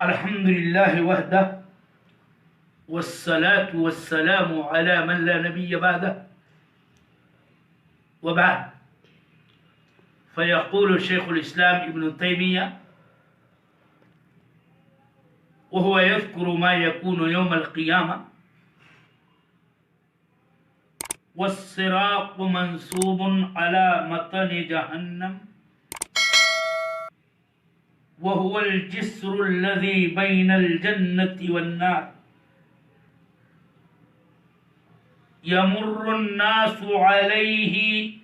الحمد لله وحده والصلاة والسلام على من لا نبي بعده وبعد. فيقول شيخ الإسلام ابن تيمية وهو يذكر ما يكون يوم القيامة: والصراط منصوب على متن جهنم وهو الجسر الذي بين الجنة والنار يمر الناس عليه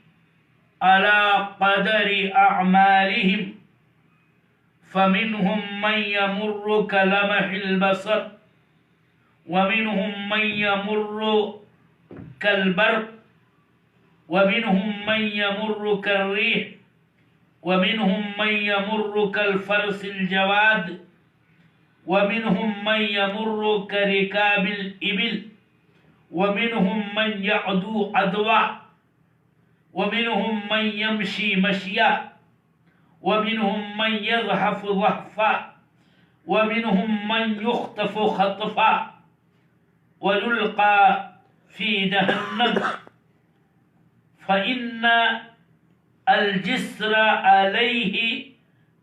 على قدر أعمالهم فمنهم من يمر كلمح البصر ومنهم من يمر كالبرق ومنهم من يمر كالريح ومنهم من يمر كالفرس الجواد ومنهم من يمر كركاب الإبل ومنهم من يعدو عدوا ومنهم من يمشي مشيا ومنهم من يزحف زحفا ومنهم من يخطف خطفا ويلقى في جهنم فإن الجسر عليه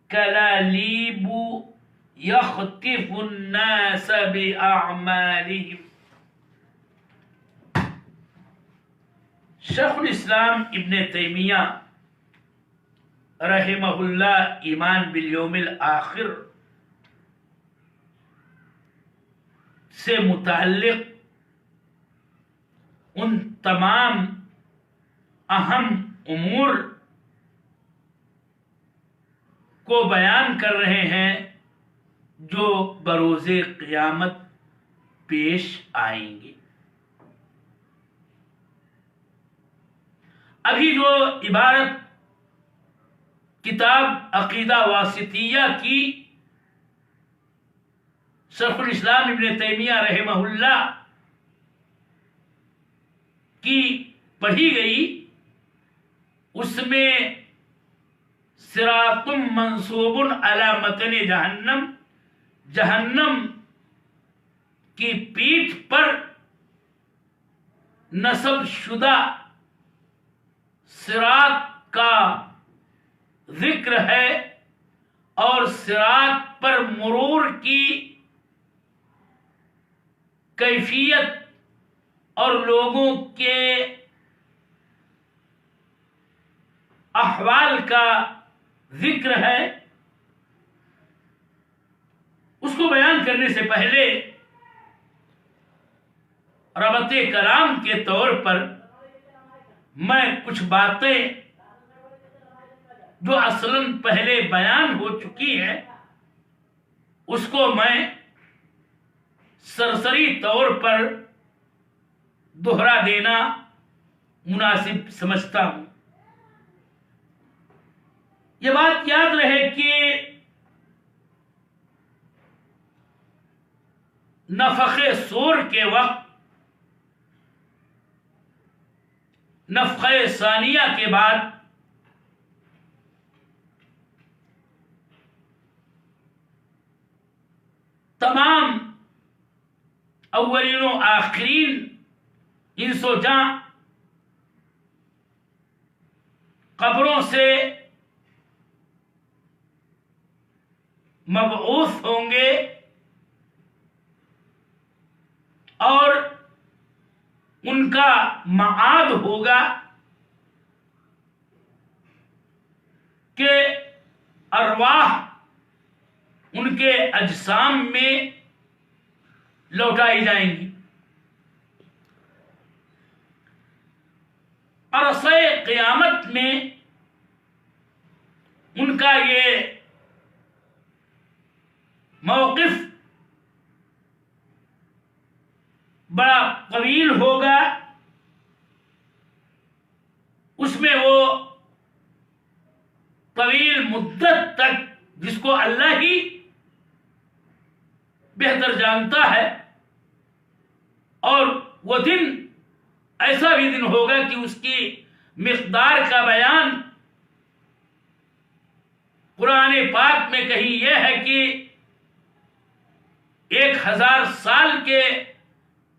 كلاليب يخطف الناس بأعمالهم. شیخ الاسلام ابن تیمیہ رحمہ اللہ ایمان بالیوم الآخر سے متعلق ان تمام اہم امور کو بیان کر رہے ہیں جو بروز قیامت پیش آئیں گے. ابھی جو عبارت کتاب عقیدہ واسطیہ کی شیخ الاسلام ابن تیمیہ رحمہ اللہ کی پڑھی گئی، اس میں صراط منصوب علی متن جہنم، جہنم کی پیٹھ پر نصب شدہ صراط کا ذکر ہے اور صراط پر مرور کی کیفیت اور لوگوں کے احوال کا ذکر ہے. اس کو بیان کرنے سے پہلے ربط کلام کے طور پر میں کچھ باتیں جو اصلاً پہلے بیان ہو چکی ہیں اس کو میں سرسری طور پر دوہرا دینا مناسب سمجھتا ہوں. یہ بات یاد رہے کہ نفخ صور کے وقت، نفخہ ثانیہ کے بعد تمام اولین و آخرین انس و جاں قبروں سے مبعوث ہوں گے اور ان کا معاد ہوگا کہ ارواح ان کے اجسام میں لوٹائی جائیں گی. عرصہ قیامت میں ان کا یہ موقف بڑا طویل ہوگا. اس میں وہ طویل مدت تک، جس کو اللہ ہی بہتر جانتا ہے، اور وہ دن ایسا بھی دن ہوگا کہ اس کی مقدار کا بیان قرآن پاک میں کہیں یہ ہے کہ 1000 سال کے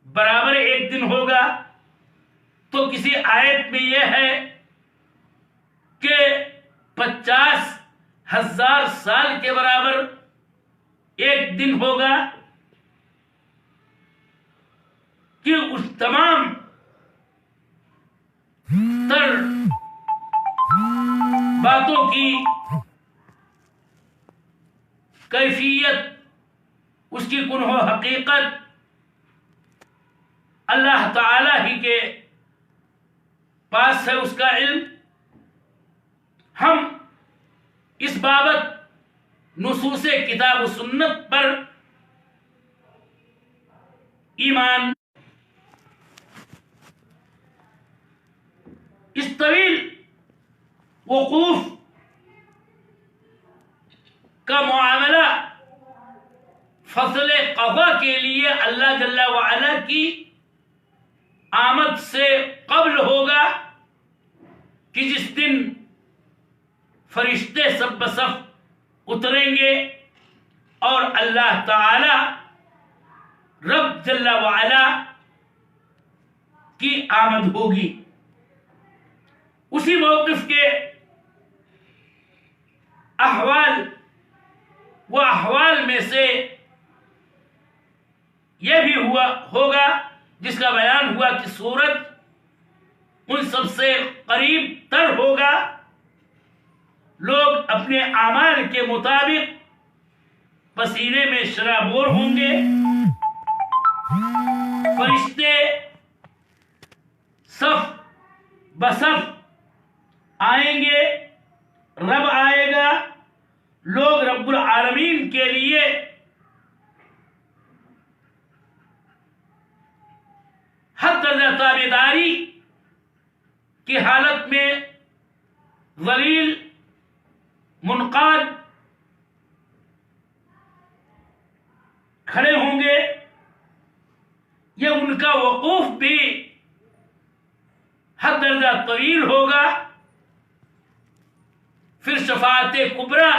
برابر ایک دن ہوگا، تو کسی آیت میں یہ ہے کہ 50,000 سال کے برابر ایک دن ہوگا، کہ اس تمام تر باتوں کی کیفیت، اس کی کنہ و حقیقت اللہ تعالی ہی کے پاس ہے، اس کا علم۔ ہم اس بابت نصوص کتاب و سنت پر ایمان، اس طویل وقوف کا معاملہ فصل قضا کے لیے اللہ جل وعلا کی آمد سے قبل ہوگا، کہ جس دن فرشتے سب بصف اتریں گے اور اللہ تعالی رب جل وعلا کی آمد ہوگی۔ اسی موقف کے احوال میں سے یہ بھی ہوگا جس کا بیان ہوا کہ سورج ان سب سے قریب تر ہوگا، لوگ اپنے اعمال کے مطابق پسینے میں شرابور ہوں گے، فرشتے صف بصف آئیں گے، رب آئے گا، لوگ رب العالمین کے لیے حد درجہ تابعداری کی حالت میں ذلیل منقاد کھڑے ہوں گے۔ یہ ان کا وقوف بھی حد درجہ طویل ہوگا۔ پھر شفاعت کبریٰ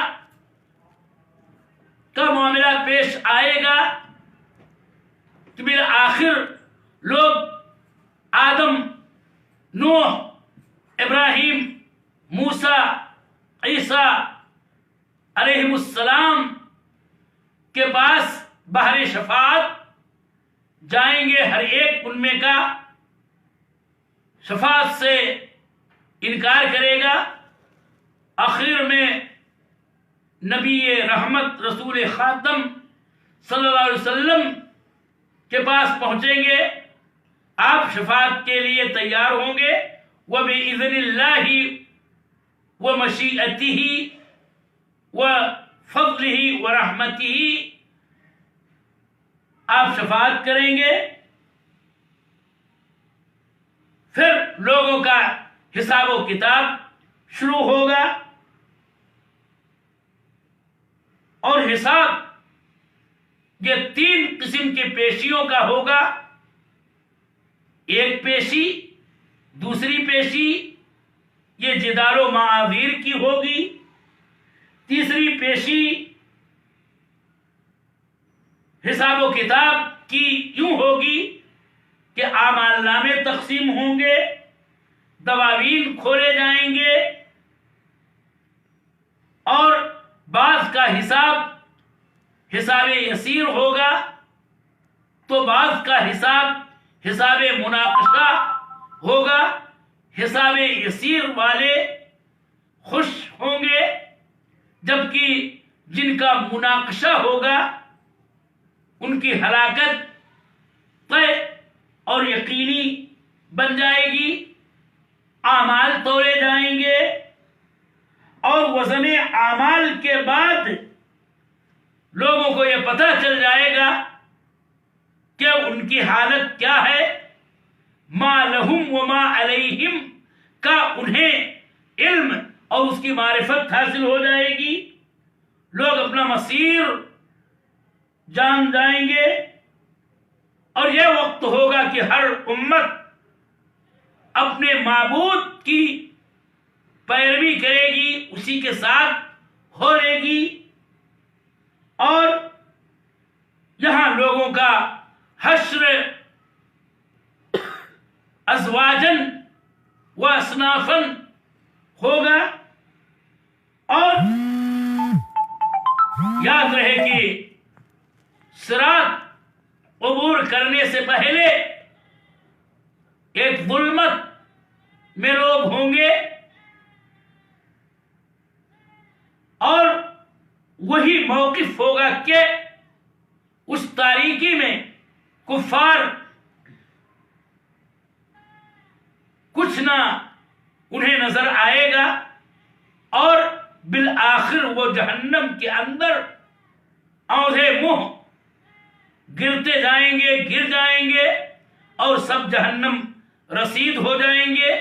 کا معاملہ پیش آئے گا کہ بالآخر لوگ آدم، نوح، ابراہیم، موسیٰ، عیسیٰ علیہ السلام کے پاس بحر شفاعت جائیں گے، ہر ایک ان میں کا شفاعت سے انکار کرے گا۔ آخر میں نبی رحمت رسول خاتم صلی اللہ علیہ وسلم کے پاس پہنچیں گے، آپ شفاعت کے لیے تیار ہوں گے، وَبِإِذْنِ اللَّهِ وَمَشِيئَتِهِ وَفَضْلِهِ وَرَحْمَتِهِ آپ شفاعت کریں گے۔ پھر لوگوں کا حساب و کتاب شروع ہوگا، اور حساب یہ 3 قسم کی پیشیوں کا ہوگا۔ ایک پیشی، دوسری پیشی یہ جدال و معاذیر کی ہوگی، تیسری پیشی حساب و کتاب کی یوں ہوگی کہ اعمال نامے تقسیم ہوں گے، دواوین کھولے جائیں گے، اور بعض کا حساب یسیر ہوگا، تو بعض کا حساب مناقشہ ہوگا۔ حساب یسیر والے خوش ہوں گے، جبکہ جن کا مناقشہ ہوگا ان کی ہلاکت طے اور یقینی بن جائے گی۔ اعمال تولے جائیں گے، اور وزن اعمال کے بعد لوگوں کو یہ پتہ چل جائے گا کہ ان کی حالت کیا ہے، ما لہم وما علیہم کا انہیں علم اور اس کی معرفت حاصل ہو جائے گی، لوگ اپنا مصیر جان جائیں گے، اور یہ وقت ہوگا کہ ہر امت اپنے معبود کی پیروی کرے گی، اسی کے ساتھ ہو لے گی، اور یہاں لوگوں کا حشر ازواجن و اصنافن ہوگا، اور یاد رہے کہ صراط عبور کرنے سے پہلے ایک ظلمت میں لوگ ہوں گے، اور وہی موقف ہوگا کہ اس تاریکی میں کفار کچھ نہ انہیں نظر آئے گا، اور بالآخر وہ جہنم کے اندر اوندھے منہ گر جائیں گے اور سب جہنم رسید ہو جائیں گے۔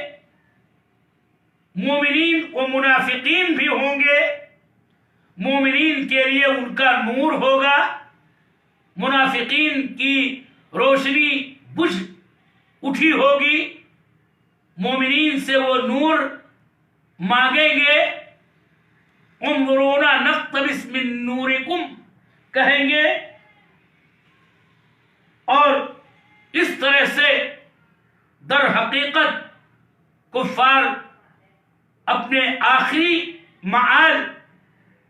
مومنین و منافقین بھی ہوں گے، مومنین کے لیے ان کا نور ہوگا، منافقین کی روشنی بجھ اٹھی ہوگی، مومنین سے وہ نور مانگیں گے، انظرونا نقتبس من نورکم کہیں گے، اور اس طرح سے در حقیقت کفار اپنے آخری معاد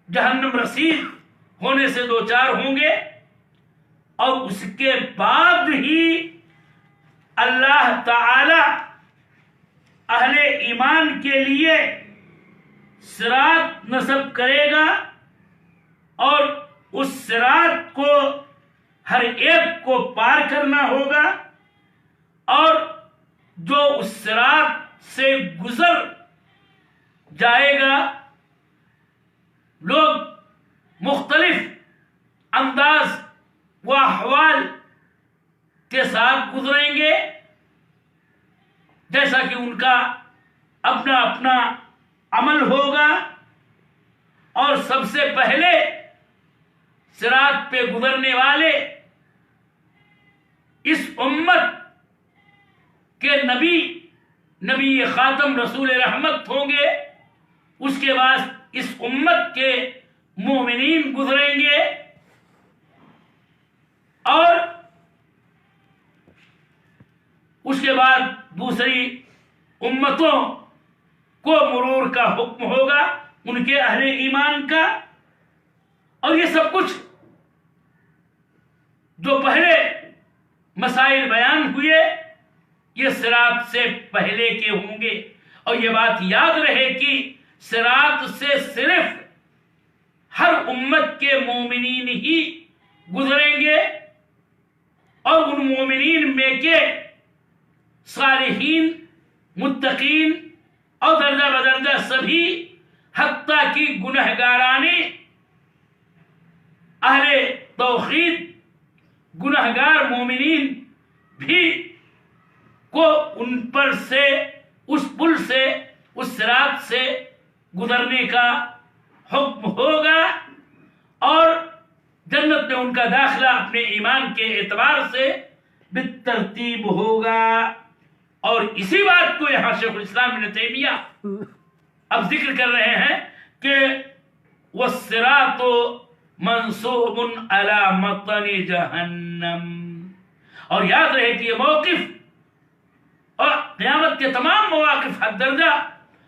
جہنم رسید ہونے سے دوچار ہوں گے، اور اس کے بعد ہی اللہ تعالی اہل ایمان کے لیے صراط نصب کرے گا، اور اس صراط کو ہر ایک کو پار کرنا ہوگا، اور جو اس صراط سے گزر جائے گا لوگ مختلف انداز و احوال کے ساتھ گزریں گے، جیسا کہ ان کا اپنا اپنا عمل ہوگا، اور سب سے پہلے صراط پہ گزرنے والے اس امت کے نبی خاتم رسول رحمت ہوں گے، اس کے بعد اس امت کے مومنین گزریں گے، اور اس کے بعد دوسری امتوں کو مرور کا حکم ہوگا، ان کے اہل ایمان کا، اور یہ سب کچھ جو پہلے مسائل بیان ہوئے یہ صراط سے پہلے کے ہوں گے، اور یہ بات یاد رہے کہ صراط سے صرف ہر امت کے مومنین ہی گزریں گے، اور ان مومنین میں کے صالحین، متقین اور درجہ بدرجہ سبھی، حتیٰ کہ گنہگاران اہل توحید گنہگار مومنین بھی کو ان پر سے اس پل سے اس صراط سے گزرنے کا حکم ہوگا، اور جنت میں ان کا داخلہ اپنے ایمان کے اعتبار سے بالترتیب ہوگا۔ اور اسی بات کو یہاں شیخ الاسلام ابن تیمیہ اب ذکر کر رہے ہیں کہ والصراط منصوب علی متن جہنم، اور یاد رہے کہ یہ موقف اور قیامت کے تمام مواقف حد درجہ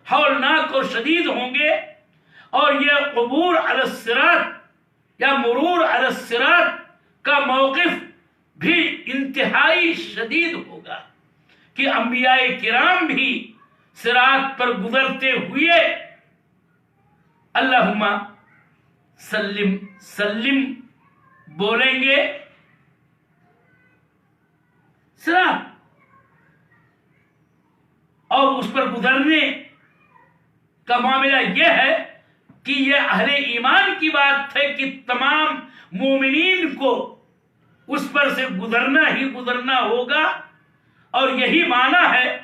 ہولناک اور شدید ہوں گے، اور یہ عبور علی الصراط یا مرور علی الصراط کا موقف بھی انتہائی شدید ہوگا کہ انبیاء کرام بھی صراط پر گزرتے ہوئے اللہم سلم سلم بولیں گے۔ صراط اور اس پر گزرنے کا معاملہ یہ ہے کہ یہ اہل ایمان کی بات ہے کہ تمام مومنین کو اس پر سے گزرنا ہی گزرنا ہوگا، اور یہی معنی ہے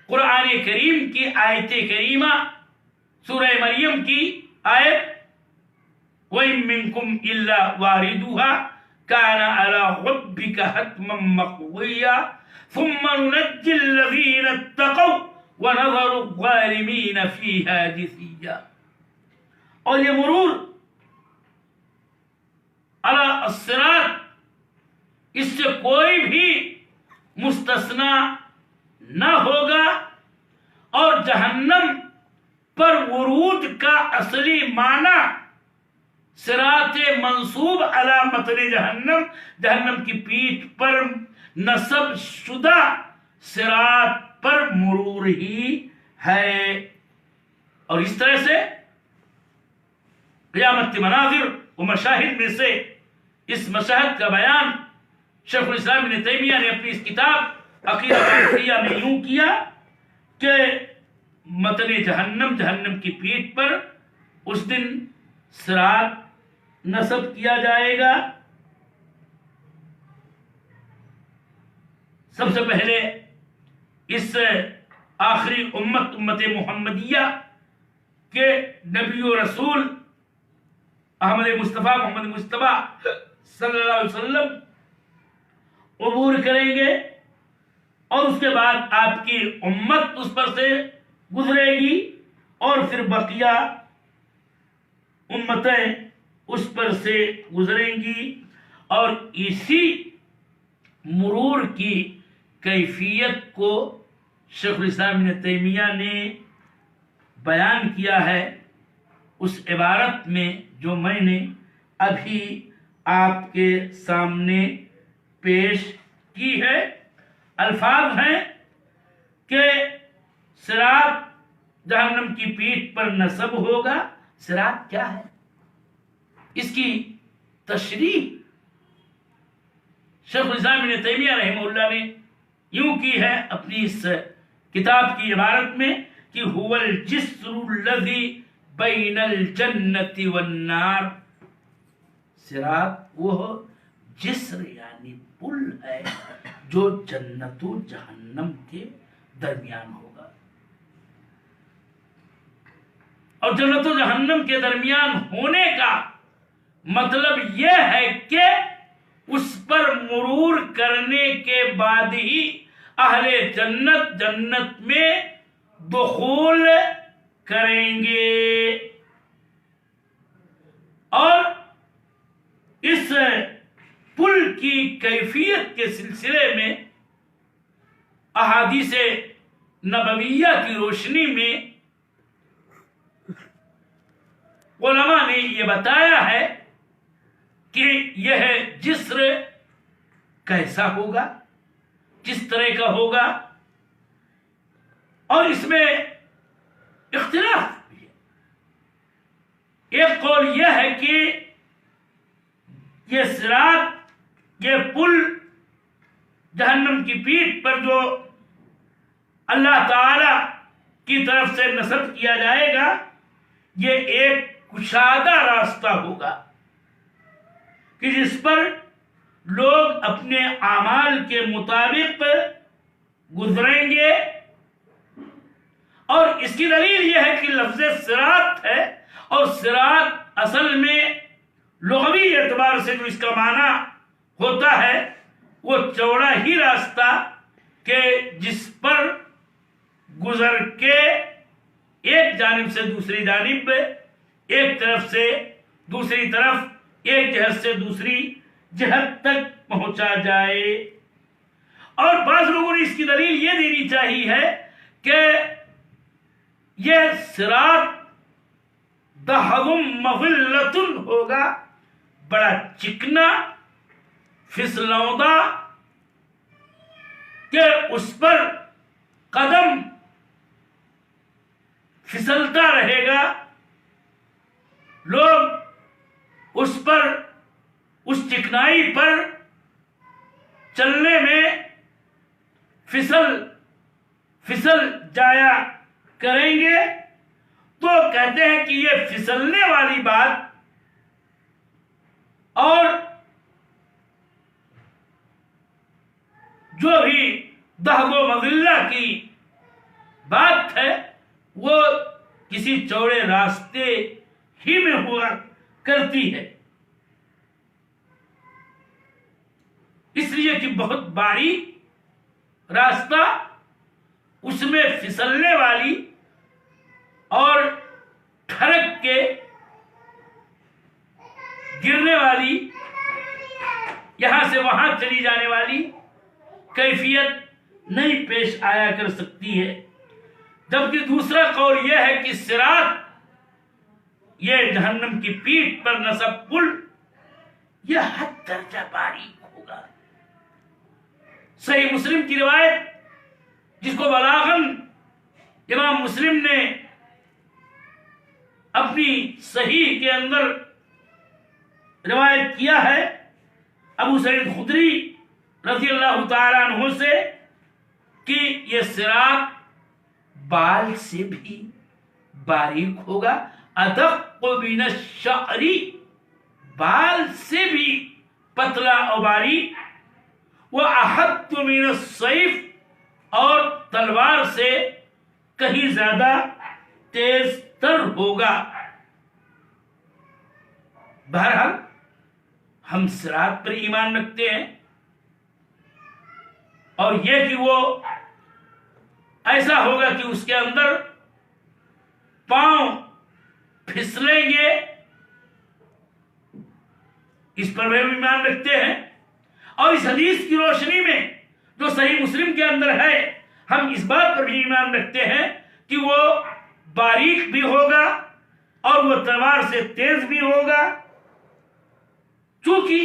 قرآن کریم کی آیت کریمہ سورہ مریم کی آیت وَإِن مِّنكُمْ إِلَّا وَارِدُهَا كَانَ عَلَىٰ رَبِّكَ حَتْمًا مَّقْضِيًّا ثُمَّ نُنَجِّي الَّذِينَ اتَّقَوْا وَنَذَرُ الظَّالِمِينَ فِيهَا جِثِيًّا۔ اور یہ مرور علی الصراط کوئی بھی مستثنا نہ ہوگا، اور جہنم پر ورود کا اصلی معنی صراط منصوب علی متن جہنم، جہنم کی پیٹھ پر نصب شدہ صراط پر مرور ہی ہے۔ اور اس طرح سے قیامت کے مناظر و مشاہد میں سے اس مشاہد کا بیان شیخ الاسلام ابن تیمیہ نے اپنی اس کتاب عقیدہ واسطیہ میں یوں کیا کہ متن جہنم، جہنم کی پیٹھ پر اس دن صراط نصب کیا جائے گا۔ سب سے پہلے اس آخری امت محمدیہ کے نبی و رسول احمد مصطفیٰ محمد مصطفیٰ صلی اللہ علیہ وسلم عبور کریں گے، اور اس کے بعد آپ کی امت اس پر سے گزرے گی، اور پھر بقیہ امتیں اس پر سے گزریں گی، اور اسی مرور کی کیفیت کو شیخ الاسلام ابن تیمیہ نے بیان کیا ہے اس عبارت میں جو میں نے ابھی آپ کے سامنے پیش کی ہے۔ الفاظ ہیں کہ صراط جہنم کی پیٹھ پر نصب ہوگا۔ صراط کیا ہے؟ اس کی تشریح شیخ الاسلام ابن تیمیہ رحمہ اللہ نے یوں کی ہے اپنی اس کتاب کی عبارت میں کہ هو الجسر الذي بین الجنت والنار، صراط وہ جسر یعنی پل ہے جو جنت و جہنم کے درمیان ہوگا، اور جنت و جہنم کے درمیان ہونے کا مطلب یہ ہے کہ اس پر مرور کرنے کے بعد ہی اہل جنت جنت میں دخول کریں گے۔ اور اس پل کی کیفیت کے سلسلے میں احادیث نبویہ کی روشنی میں علماء نے یہ بتایا ہے کہ یہ جسر کیسا ہوگا، کس طرح کا ہوگا، اور اس میں اختلاف بھی ہے۔ ایک قول یہ ہے کہ یہ صراط، یہ پل جہنم کی پیٹھ پر جو اللہ تعالی کی طرف سے نصب کیا جائے گا، یہ ایک کشادہ راستہ ہوگا کہ جس پر لوگ اپنے اعمال کے مطابق گزریں گے، اور اس کی دلیل یہ ہے کہ لفظ صراط ہے، اور صراط اصل میں لغوی اعتبار سے جو اس کا معنی ہوتا ہے وہ چوڑا ہی راستہ کہ جس پر گزر کے ایک جانب سے دوسری جانب، ایک طرف سے دوسری طرف، ایک جہت سے دوسری جہت تک پہنچا جائے۔ اور بعض لوگوں نے اس کی دلیل یہ دینی چاہیے ہے کہ یہ صراط دہغم مغلۃ ہوگا، بڑا چکنا پھسلودہ، کہ اس پر قدم پھسلتا رہے گا، لوگ اس پر، اس چکنائی پر چلنے میں پھسل جایا کریں گے۔ تو کہتے ہیں کہ یہ پھسلنے والی بات اور جو بھی دہغ و مغلہ کی بات ہے وہ کسی چوڑے راستے ہی میں ہوا کرتی ہے، اس لیے کہ بہت باریک راستہ، اس میں پھسلنے والی اور ٹھڑک کے گرنے والی یہاں سے وہاں چلی جانے والی کیفیت نہیں پیش آیا کر سکتی ہے. جبکہ دوسرا قول یہ ہے کہ صراط یہ جہنم کی پیٹھ پر نصب پل یہ حد درجہ باریک ہوگا. صحیح مسلم کی روایت جس کو بلاغاً امام مسلم نے اپنی صحیح کے اندر روایت کیا ہے ابو سعید خدری رضی اللہ تعالیٰ عنہ سے کہ یہ صراط بال سے بھی باریک ہوگا، ادق من الشعر، بال سے بھی پتلا اور باریک، وَأَحَدُّ مِنَ السَّيْفِ، اور تلوار سے کہیں زیادہ تیز تر ہوگا. بہرحال ہم صراط پر ایمان رکھتے ہیں، اور یہ کہ وہ ایسا ہوگا کہ اس کے اندر پاؤں پھسلیں گے، اس پر بھی ایمان رکھتے ہیں. اور اس حدیث کی روشنی میں جو صحیح مسلم کے اندر ہے ہم اس بات پر بھی ایمان رکھتے ہیں کہ وہ باریک بھی ہوگا اور وہ تلوار سے تیز بھی ہوگا. چونکہ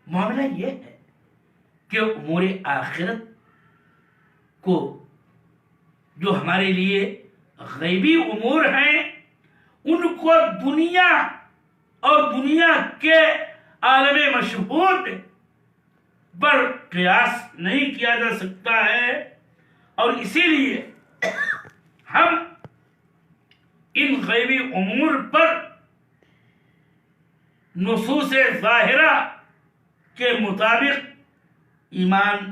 معاملہ یہ ہے کہ امور آخرت کو جو ہمارے لیے غیبی امور ہیں ان کو دنیا اور دنیا کے عالم مشہود پر قیاس نہیں کیا جا سکتا ہے، اور اسی لیے ہم ان غیبی امور پر نصوص ظاہرہ کے مطابق ایمان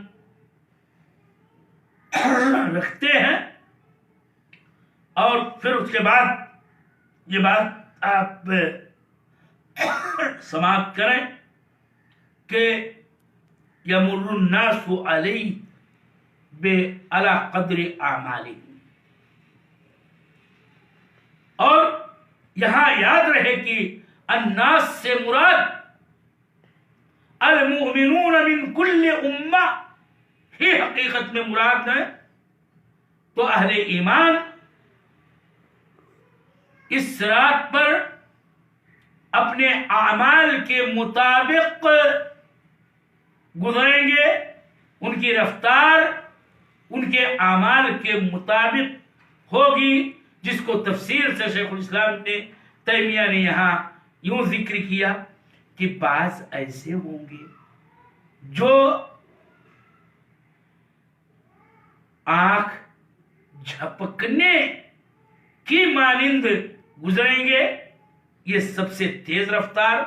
رکھتے ہیں. اور پھر اس کے بعد یہ بات آپ سماعت کریں کہ یمر الناس علیہ علی قدر اعمالہم، اور یہاں یاد رہے کہ الناس سے مراد المؤمنون من کل امہ ہی حقیقت میں مراد ہے. تو اہل ایمان اس صراط پر اپنے اعمال کے مطابق گزریں گے، ان کی رفتار ان کے اعمال کے مطابق ہوگی، جس کو تفسیر سے شیخ الاسلام نے تیمیہ نے یہاں یوں ذکر کیا کہ بعض ایسے ہوں گے جو آنکھ جھپکنے کی مانند گزریں گے. یہ سب سے تیز رفتار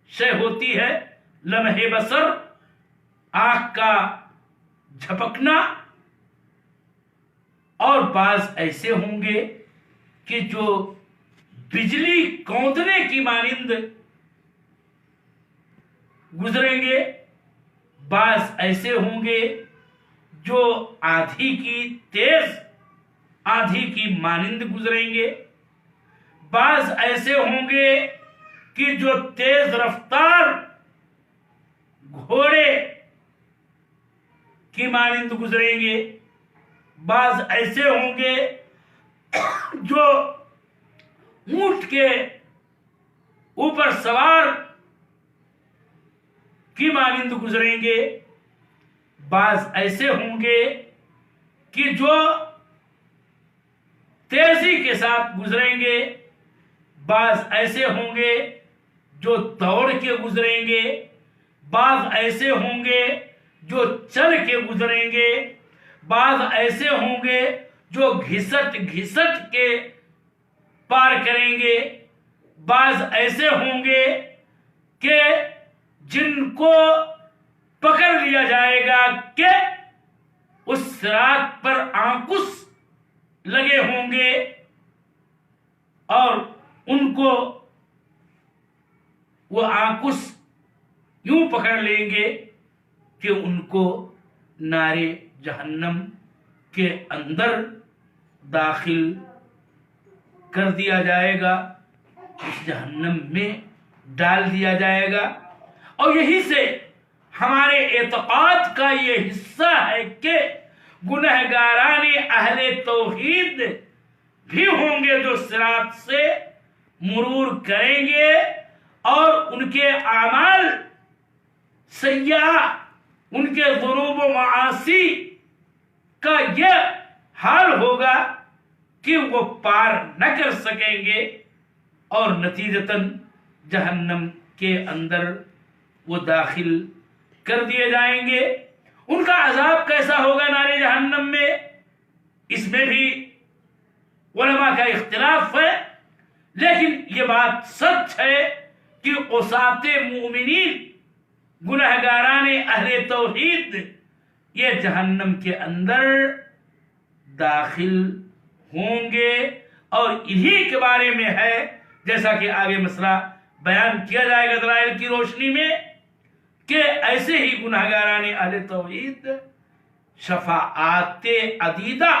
شے ہوتی ہے، لمحے بصر، آنکھ کا جھپکنا. اور بعض ایسے ہوں گے کہ جو بجلی کوندنے کی مانند گزریں گے. بعض ایسے ہوں گے جو آندھی کی تیز آندھی کی مانند گزریں گے. بعض ایسے ہوں گے کہ جو تیز رفتار گھوڑے کی مانند گزریں گے. بعض ایسے ہوں گے جو اونٹ کے اوپر سوار کی مانند گزریں گے. بعض ایسے ہوں گے کہ جو تیزی کے ساتھ گزریں گے. بعض ایسے ہوں گے جو دوڑ کے گزریں گے. بعض ایسے ہوں گے جو چل کے گزریں گے. بعض ایسے ہوں گے جو گھسٹ گھسٹ کے پار کریں گے. بعض ایسے ہوں گے کہ جن کو پکڑ لیا جائے گا کہ اس صراط پر آنکس لگے ہوں گے اور ان کو وہ آنکس یوں پکڑ لیں گے کہ ان کو نارے جہنم کے اندر داخل کر دیا جائے گا، اس جہنم میں ڈال دیا جائے گا. اور یہی سے ہمارے اعتقاد کا یہ حصہ ہے کہ گنہگاران اہل توحید بھی ہوں گے جو صراط سے مرور کریں گے، اور ان کے اعمال سیئہ، ان کے ذنوب و معاصی کا یہ حال ہوگا کہ وہ پار نہ کر سکیں گے، اور نتیجتاً جہنم کے اندر وہ داخل کر دیے جائیں گے۔ ان کا عذاب کیسا ہوگا نار جہنم میں، اس میں بھی علماء کا اختلاف ہے، لیکن یہ بات سچ ہے کہ عصاۃ مومنین، گنہگاران اہل توحید، یہ جہنم کے اندر داخل ہوں گے، اور انہی کے بارے میں ہے جیسا کہ آگے مسئلہ بیان کیا جائے گا دلائل کی روشنی میں، کہ ایسے ہی گنہگاران اہل توحید شفاعات عدیدہ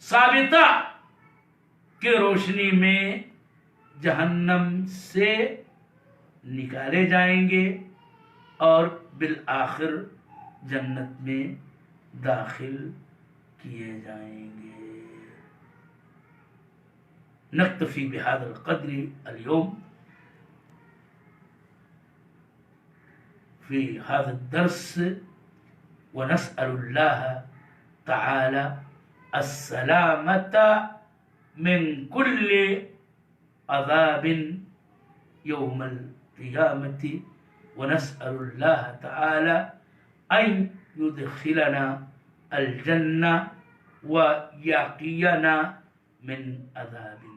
ثابتہ کی روشنی میں جہنم سے نکالے جائیں گے اور بالآخر جنت میں داخل کیے جائیں گے۔ نکتفی بہذا القدر اليوم في هذا الدرس، ونسأل الله تعالى السلامة من كل عذاب يوم القيامة، ونسأل الله تعالى أن يدخلنا الجنة ويقينا من عذاب